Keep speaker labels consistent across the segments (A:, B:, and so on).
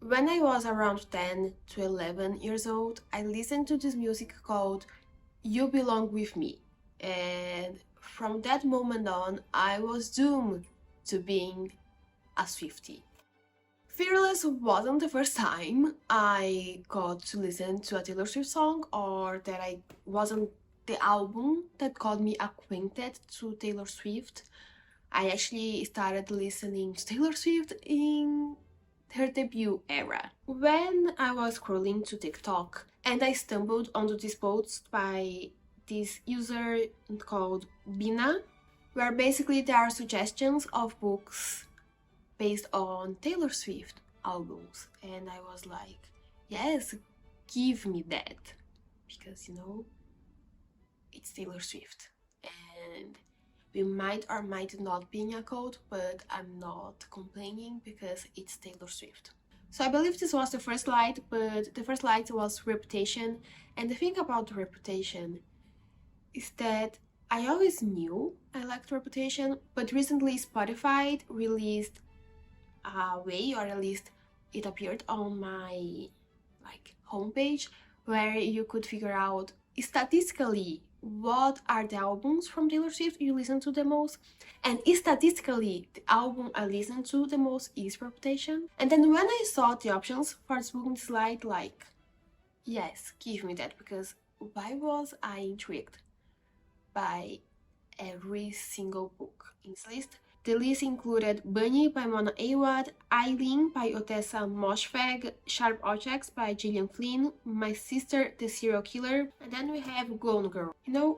A: When I was around 10 to 11 years old, I listened to this music called You Belong With Me. And from that moment on, I was doomed to being a Swiftie. Fearless wasn't the first time I got to listen to a Taylor Swift song, or that I wasn't the album that got me acquainted to Taylor Swift. I actually started listening to Taylor Swift in her debut era. When I was scrolling to TikTok and I stumbled onto this post by this user called Bina, where basically there are suggestions of books based on Taylor Swift albums, and I was like, yes, give me that, because it's Taylor Swift, and we might or might not be in a cult, but I'm not complaining because it's Taylor Swift. So I believe this was the first light, but the first light was Reputation, and the thing about Reputation is that I always knew I liked Reputation, but recently Spotify released a way, or at least it appeared on my homepage, where you could figure out statistically what are the albums from Taylor Swift you listen to the most, and statistically the album I listen to the most is Reputation. And then when I saw the options for this book in the slide, like, yes, give me that, because why was I intrigued by every single book in this list? The list included Bunny by Mona Awad, Eileen by Otessa Moshfegh, Sharp Objects by Gillian Flynn, My Sister the Serial Killer, and then we have Gone Girl.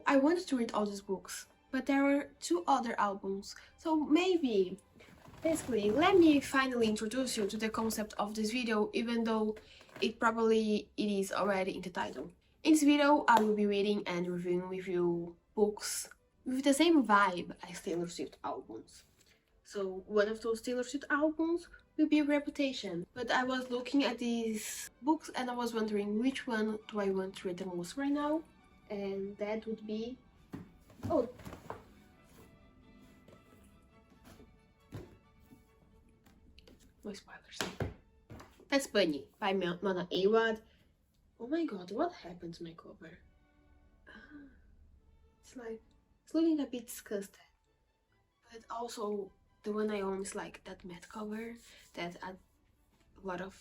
A: I wanted to read all these books, but there were 2 other albums, so basically, let me finally introduce you to the concept of this video, even though it is already in the title. In this video, I will be reading and reviewing with you books with the same vibe as Taylor Swift albums. So one of those Taylor Swift albums will be Reputation. But I was looking at these books and I was wondering which one do I want to read the most right now. And that would be... oh! No spoilers. That's Bunny by Mona Awad. Oh my god, what happened to my cover? It's looking a bit disgusted. But also, the one I own is like that matte cover that a lot of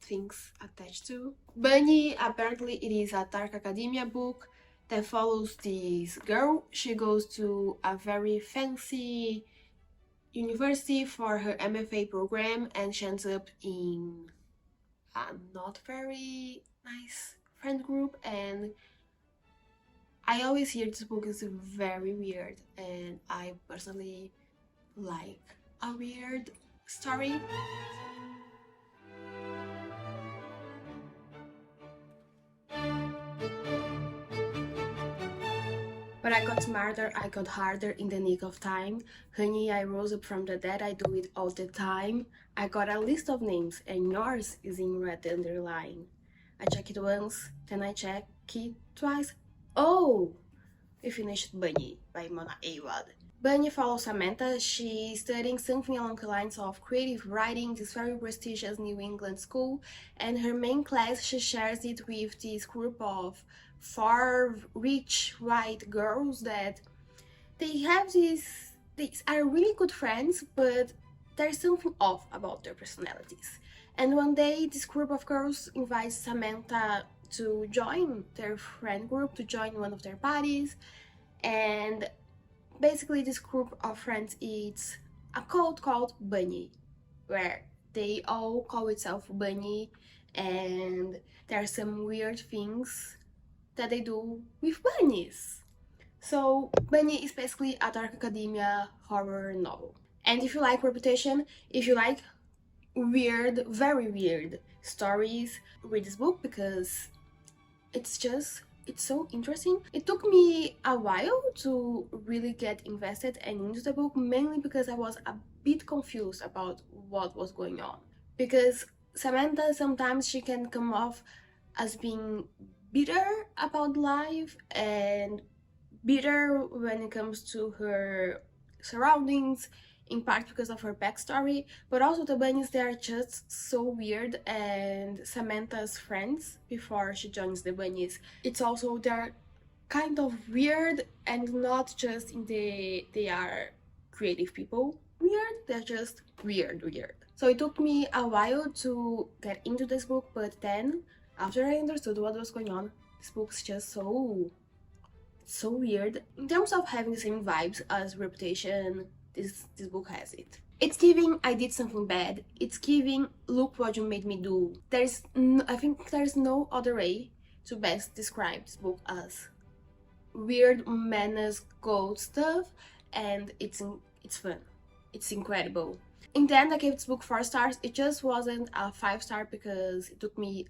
A: things attached to. Bunny, apparently it is a dark academia book that follows this girl. She goes to a very fancy university for her MFA program and she ends up in a not very nice friend group, and I always hear this book is very weird, and I personally like a weird story. But I got smarter, I got harder in the nick of time. Honey, I rose up from the dead, I do it all the time. I got a list of names, and yours is in red underline. I check it once, then I check it twice. Oh! We finished Bunny by Mona Awad. Bunny follows Samantha. She's studying something along the lines of creative writing, this very prestigious New England school, and her main class, she shares it with this group of 4 rich white girls that they are really good friends, but there's something off about their personalities. And one day this group of girls invites Samantha to join their friend group, to join one of their parties, and basically this group of friends is a cult called Bunny, where they all call itself Bunny, and there are some weird things that they do with bunnies. So Bunny is basically a dark academia horror novel. And if you like Reputation, if you like weird, very weird stories, read this book, because it's so interesting. It took me a while to really get invested and into the book, mainly because I was a bit confused about what was going on. Because Samantha, sometimes she can come off as being bitter about life and bitter when it comes to her surroundings in part because of her backstory, but also the bunnies, they are just so weird, and Samantha's friends before she joins the bunnies, it's also they're kind of weird, and not just in they are creative people weird, they're just weird. So it took me a while to get into this book, but then after I understood what was going on, this book's just so weird. In terms of having the same vibes as Reputation, this book has it. It's giving I did something bad. It's giving look what you made me do. I think there's no other way to best describe this book as weird menace gold stuff, and it's fun. It's incredible. In the end, I gave this book 4 stars. It just wasn't a 5-star because it took me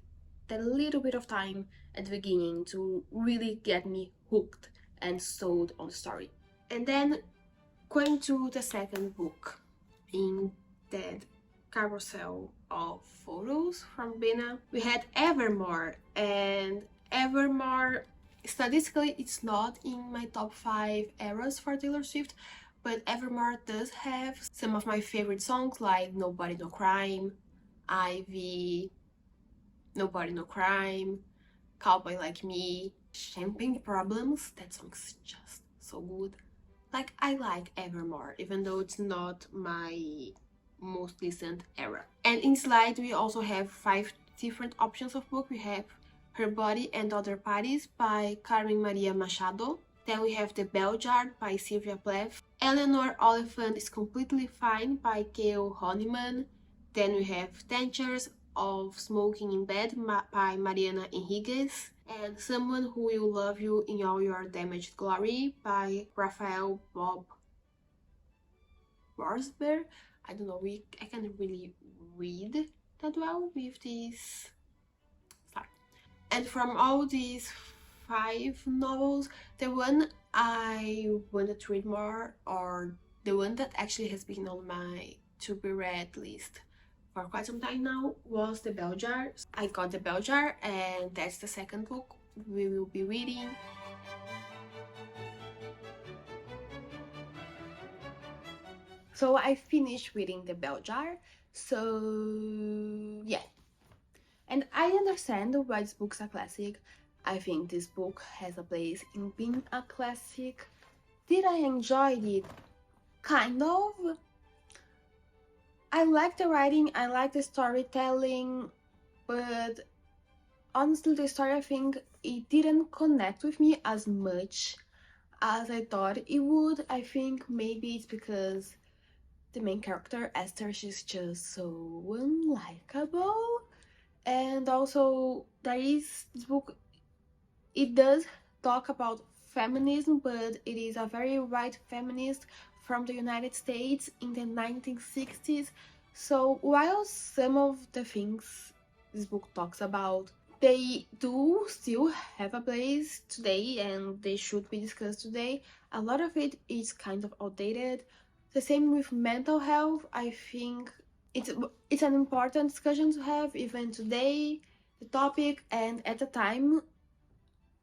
A: a little bit of time at the beginning to really get me hooked and sold on the story. And then going to the second book in that carousel of photos from Bina, we had Evermore, and Evermore, statistically it's not in my top 5 eras for Taylor Swift, but Evermore does have some of my favorite songs like Nobody No Crime, Ivy, Nobody No Crime, Cowboy Like Me, Champagne Problems. That song's just so good. Like, I like Evermore, even though it's not my most recent era. And in slide we also have 5 different options of book. We have Her Body and Other Parties by Carmen Maria Machado. Then we have The Bell Jar by Sylvia Plath. Eleanor Oliphant is Completely Fine by Gail Honeyman. Then we have Dentures of Smoking in Bed by Mariana Enriquez. And Someone Who Will Love You in All Your Damaged Glory by Raphael Bob Borsberg. I don't know, I can't really read that well with this start. And from all these 5 novels, the one I wanted to read more, or the one that actually has been on my to be read list for quite some time now, was The Bell Jar. I got The Bell Jar, and that's the second book we will be reading. So I finished reading The Bell Jar, so yeah. And I understand why this book's a classic. I think this book has a place in being a classic. Did I enjoy it? Kind of. I like the writing, I like the storytelling, but honestly the story, I think it didn't connect with me as much as I thought it would. I think maybe it's because the main character, Esther, she's just so unlikable. And also this book, it does talk about feminism, but it is a very white feminist from the United States in the 1960s. So while some of the things this book talks about, they do still have a place today and they should be discussed today, a lot of it is kind of outdated. The same with mental health. I think it's an important discussion to have even today, the topic, and at the time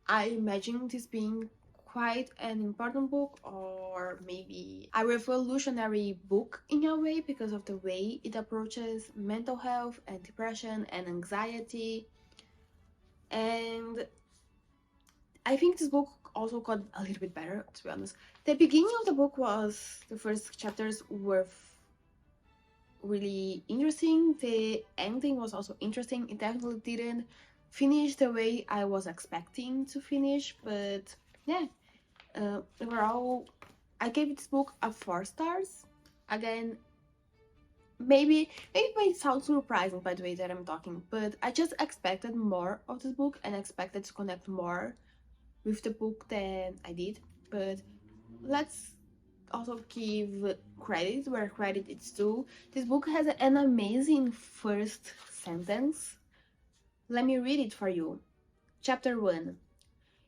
A: I imagine this being quite an important book, or maybe a revolutionary book in a way, because of the way it approaches mental health and depression and anxiety. And I think this book also got a little bit better, to be honest. The beginning of the book the first chapters were really interesting. The ending was also interesting. It definitely didn't finish the way I was expecting to finish, but yeah, overall I gave this book a 4 stars. Again, maybe it may sound surprising by the way that I'm talking, but I just expected more of this book and expected to connect more with the book than I did. But let's also give credit where credit is due. This book has an amazing first sentence. Let me read it for you. Chapter 1.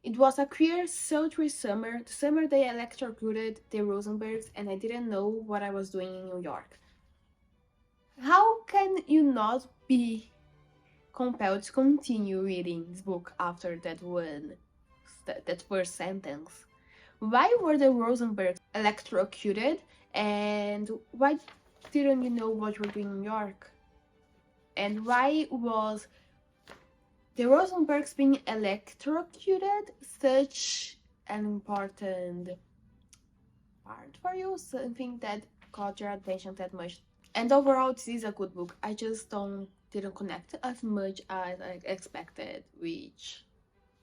A: It was a queer, sultry summer, the summer they electrocuted the Rosenbergs, and I didn't know what I was doing in New York. How can you not be compelled to continue reading this book after that first sentence? Why were the Rosenbergs electrocuted, And why didn't you know what you were doing in New York? And why was the Rosenbergs being electrocuted such an important part for you? Something that caught your attention that much? And overall, this is a good book. I just didn't connect as much as I expected, which,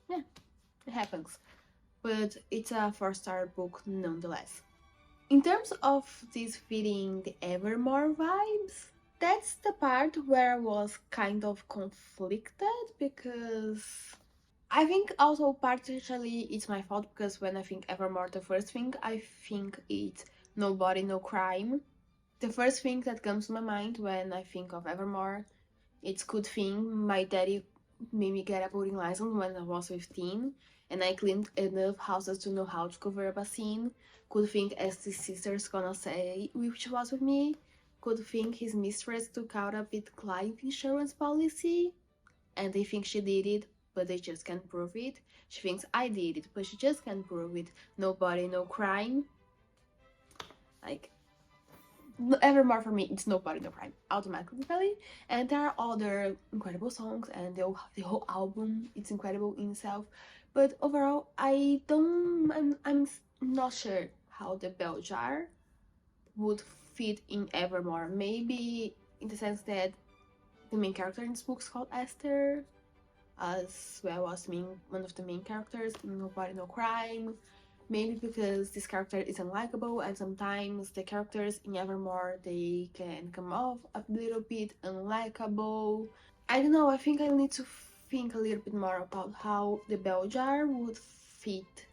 A: yeah, it happens. But it's a 4-star book nonetheless. In terms of this feeling the Evermore vibes, that's the part where I was kind of conflicted, because I think also partially it's my fault, because when I think Evermore, the first thing I think it's No Body, No Crime. The first thing that comes to my mind when I think of Evermore, it's good thing my daddy made me get a boating license when I was 15, and I cleaned enough houses to know how to cover up a scene. Good thing as the sister's gonna say which was with me. Good thing his mistress took out a bit life insurance policy, and they think she did it, but they just can't prove it. She thinks I did it, but she just can't prove it. No body, no crime. Like, Evermore for me, it's No Body, No Crime, automatically. And there are other incredible songs, and the whole album, it's incredible in itself. But overall, I'm not sure how the bell jar would fit in Evermore. Maybe in the sense that the main character in this book is called Esther, as well as one of the main characters in No Body, No Crime. Maybe because this character is unlikable, and sometimes the characters in Evermore, they can come off a little bit unlikable. I don't know, I think I need to think a little bit more about how the bell jar would fit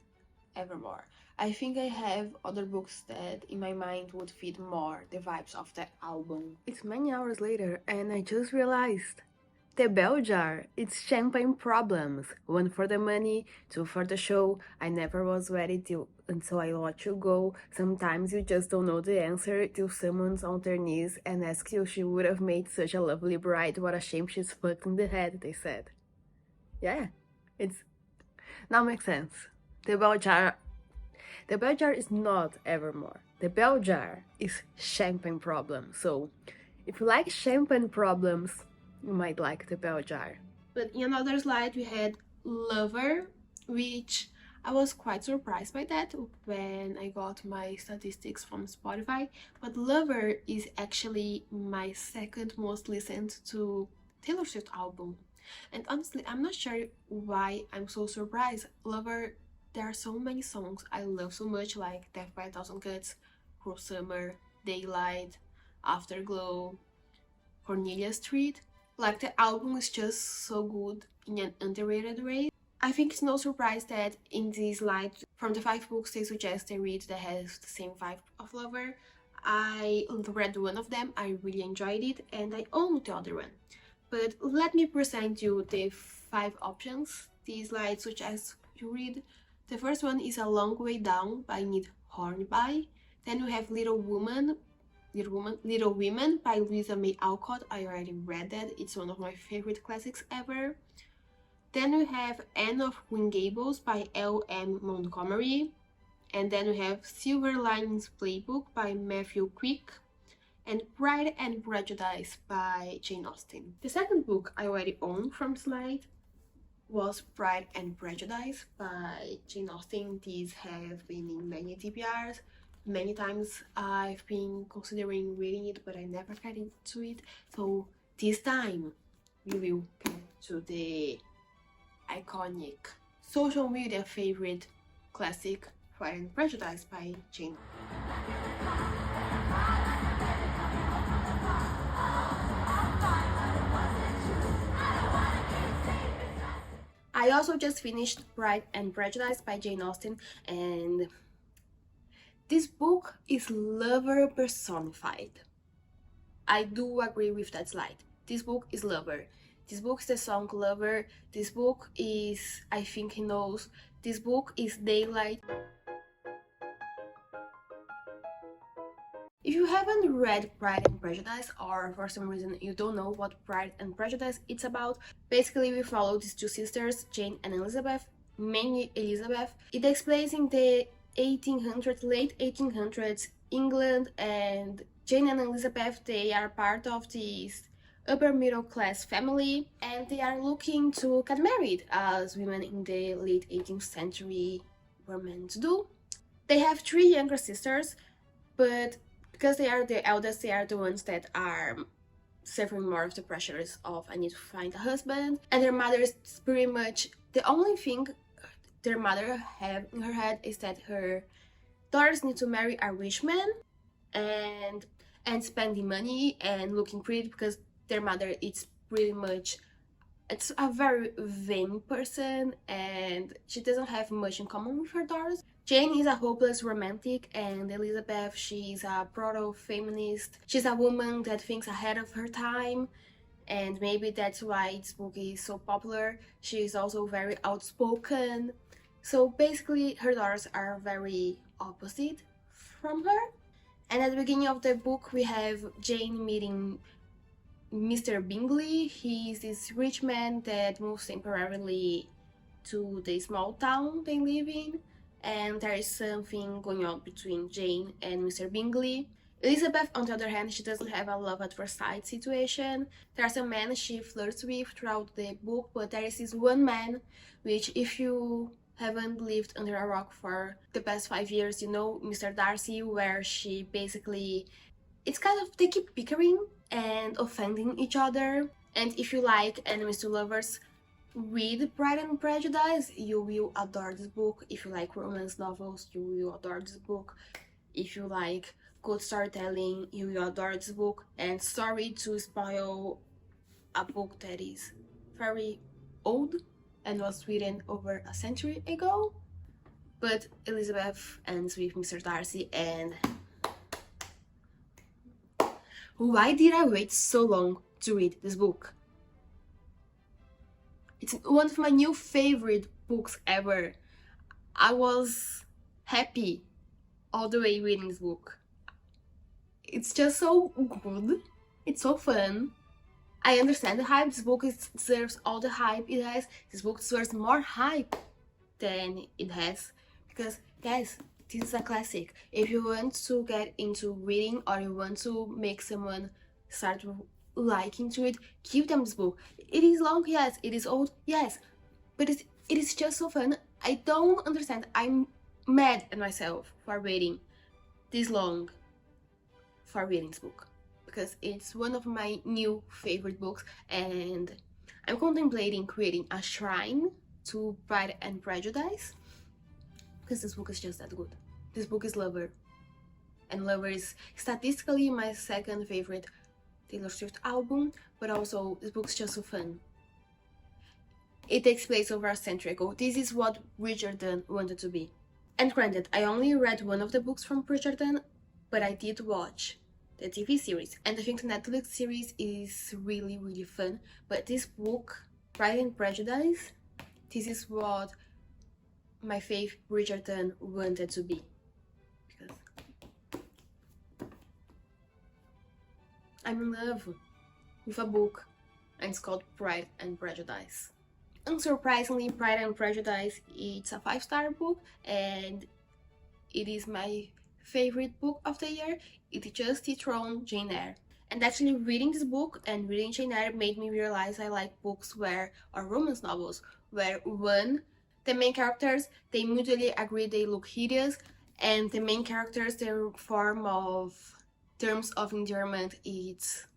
A: Evermore. I think I have other books that in my mind would fit more the vibes of the album. It's many hours later and I just realized the bell jar, it's champagne problems. One for the money, two for the show. I never was ready till until I let you go. Sometimes you just don't know the answer till someone's on their knees and asks you if she would have made such a lovely bride. What a shame she's fucked in the head, they said. Yeah, it's now makes sense. The bell jar is not Evermore. The bell jar is champagne problems. So if you like champagne problems, you might like the bell jar. But in another slide we had Lover, which I was quite surprised by that when I got my statistics from Spotify. But Lover is actually my second most listened to Taylor Swift album. And honestly, I'm not sure why I'm so surprised. Lover, there are so many songs I love so much, like Death by a Thousand Cuts, Cruel Summer, Daylight, Afterglow, Cornelia Street. Like, the album is just so good in an underrated way. I think it's no surprise that in this slide, from the 5 books they suggest I read that has the same vibe of Lover, I read one of them, I really enjoyed it, and I own the other one. But let me present you the 5 options these slides suggest you read. The first one is A Long Way Down by Nid Hornby. Then we have Little Women by Louisa May Alcott. I already read that. It's one of my favorite classics ever. Then we have Anne of Green Gables by L.M. Montgomery. And then we have Silver Linings Playbook by Matthew Quick. And Pride and Prejudice by Jane Austen. The second book I already own from slide was Pride and Prejudice by Jane Austen. These have been in many TBRs. Many times I've been considering reading it, but I never got into it. So this time we will get to the iconic social media favorite classic Pride and Prejudice by Jane. I also just finished Pride and Prejudice by Jane Austen, and this book is Lover personified. I do agree with that slide. This book is Lover. This book is the song Lover. This book is I Think He Knows. This book is Daylight. If you haven't read Pride and Prejudice, or for some reason you don't know what Pride and Prejudice it's about, basically we follow these 2 sisters, Jane and Elizabeth, mainly Elizabeth. It takes place in the 1800s, late 1800s England, and Jane and Elizabeth, they are part of this upper middle class family, and they are looking to get married as women in the late 18th century were meant to do. They have 3 younger sisters, but because they are the eldest, they are the ones that are suffering more of the pressures of I need to find a husband. And their mother is pretty much the only thing their mother have in her head is that her daughters need to marry a rich man and spending money and looking pretty, because their mother is pretty much, it's a very vain person and she doesn't have much in common with her daughters. Jane is a hopeless romantic, and Elizabeth, she's a proto-feminist. She's a woman that thinks ahead of her time, and maybe that's why this book is so popular. She is also very outspoken. So basically, her daughters are very opposite from her. And at the beginning of the book, we have Jane meeting Mr. Bingley. He is this rich man that moves temporarily to the small town they live in, and there is something going on between Jane and Mr. Bingley. Elizabeth, on the other hand, she doesn't have a love at first sight situation. There are some men she flirts with throughout the book, but there is this one man, which if you haven't lived under a rock for the past 5 years, you know Mr. Darcy, where she basically, it's kind of, they keep bickering and offending each other. And if you like enemies to lovers, read Pride and Prejudice, you will adore this book. If you like romance novels, you will adore this book. If you like good storytelling, you will adore this book. And sorry to spoil a book that is very old and was written over a century ago, but Elizabeth ends with Mr. Darcy. And why did I wait so long to read this book? It's one of my new favorite books ever. I was happy all the way reading this book. It's just so good. It's so fun. I understand the hype. This book deserves all the hype it has. This book deserves more hype than it has, because guys, this is a classic. If you want to get into reading, or you want to make someone start liking to it, give them this book. It is long, yes. It is old, yes, but it is just so fun. I don't understand. I'm mad at myself for waiting this long for reading this book, because it's one of my new favorite books, and I'm contemplating creating a shrine to Pride and Prejudice, because this book is just that good. This book is Lover, and Lover is statistically my second favorite Taylor Swift album, but also this book's just so fun. It takes place over a century ago. This is what Bridgerton wanted to be. And granted, I only read one of the books from Bridgerton, but I did watch the TV series, and I think the Netflix series is really, really fun. But this book, Pride and Prejudice, this is what my faith Bridgerton wanted to be, because I'm in love with a book, and it's called Pride and Prejudice. Unsurprisingly, Pride and Prejudice, it's a 5-star book, and it is my favorite book of the year. It just dethroned Jane Eyre. And actually reading this book and reading Jane Eyre made me realize I like books or romance novels, where one, the main characters, they mutually agree they look hideous, and the main characters, their form of terms of endearment is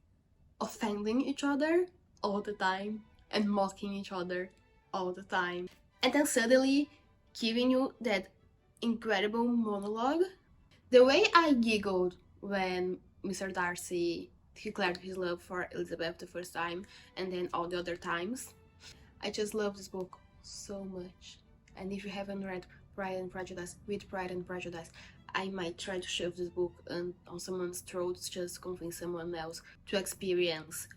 A: offending each other all the time and mocking each other all the time. And then suddenly giving you that incredible monologue. The way I giggled when Mr. Darcy declared his love for Elizabeth the first time, and then all the other times, I just love this book so much. And if you haven't read Pride and Prejudice, read Pride and Prejudice. I might try to shove this book on someone's throats just to convince someone else to experience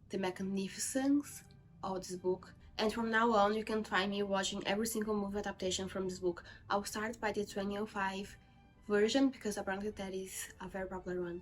A: the magnificence of this book. And from now on, you can find me watching every single movie adaptation from this book. I'll start by the 2005 version, because apparently that is a very popular one.